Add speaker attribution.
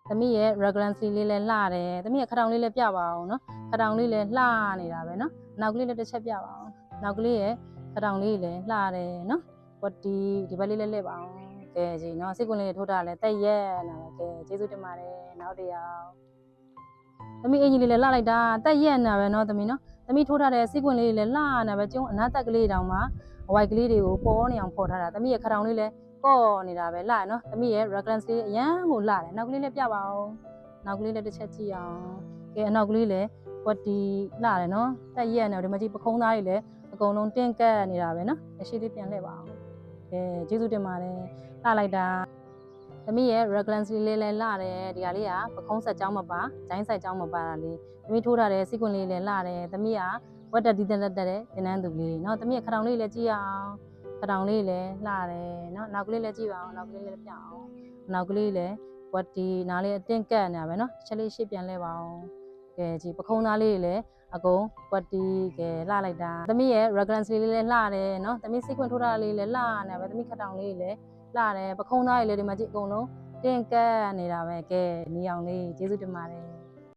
Speaker 1: သမီးရဲ့ regularly လေးလည်းလှတယ်သမီးရဲ့ခထောင်လေးလည်းပြပါအောင်နော်ခထောင်လေးလည်းလှနေတာပဲနော်နောက်ကလေးလည်းတစ်ချက်ပြပါအောင်နောက်ကလေးရဲ့ခထောင်လေးလည်းလှတယ်နော်ဘတ်တီဒီဘက်လေးလည်းလှည့်ပါအောင်ကဲကြီးနော်စိတ်ကွန်လေးထိုးထားလဲတက်ရက်နာပဲကဲကျေးဇူးတင်ပါတယ်နောက်တစ်ယောက်သမီးအင်ကြီးလေးလည်းလှလိုက်တာတက်ရက်နာပဲနော်သမီးနော်သမီးထိုးထားတဲ့စိတ်ကွန်လေးလည်းလှနာပဲကျုံအနားတက်ကလေးတောင်မှအဝိုက်ကလေးတွေကိုပေါ်နေအောင်ဖော်ထားတာသမီးရဲ့ခထောင်လေးလည်းကော့နေတာပဲလှနော်သမီးရဲ့ regularly လေးအရန်ကိုလှတယ်နောက်ကလေးလည်းပြပါအောင်နောက်ကလေးလည်းတစ်ချက်ကြည့်အောင်ကဲအနောက်ကလေးလည်းဘတ်တီလှတယ်နော်တက်ရက်နေဒီမှာကြည့်ပခုံးသားတွေလည်းအကုန်လုံးတင့်ကတ်နေတာပဲနော်အရှိလေးပြန်လှည့်ပါအောင်ကဲကျေးဇူးတင်ပါတယ်လှလိုက်တာသမီးရဲ့ regularly လေးလည်းလှတယ်ဒီဟာလေးကပခုံးဆက်ကြောင်းမပါဂျိုင်းဆက်ကြောင်းမပါတာလေးသမီးထိုးထားတဲ့စီကွန်လေးလည်းလှတယ်သမီးကဝတ်တက်တီးတက်တဲ့တင်နန်းသူလေးနော်သမီးရဲ့ခထောင်လေးလည်းကြည့်အောင်ခထောင်လေးလည်းလှတယ်နော်နောက်ကလေးလည်းကြည့်ပါအောင်နောက်ကလေးလည်းပြအောင်နောက်ကလေးလည်းဝတ်တီနားလေးအတင်းကတ်နေတာပဲနော်ချက်လေးရှေ့ပြန်လဲပါအောင်ကဲကြည့်ပခုံးသားလေးလည်းအကုန်ဝတ်တီကဲလှလိုက်တာသမီးရဲ့ regularly လေးလည်းလှတယ်နော်သမီးစီကွန်ထိုးထားလေးလည်းလှနေပဲသမီးခထောင်လေးလည်းလှတယ်ပခုံးသားလေးလည်းဒီမှာကြည့်အကုန်လုံးတင့်ကတ်နေတာပဲကဲနီအောင်လေးကျေးဇူးတင်ပါတယ်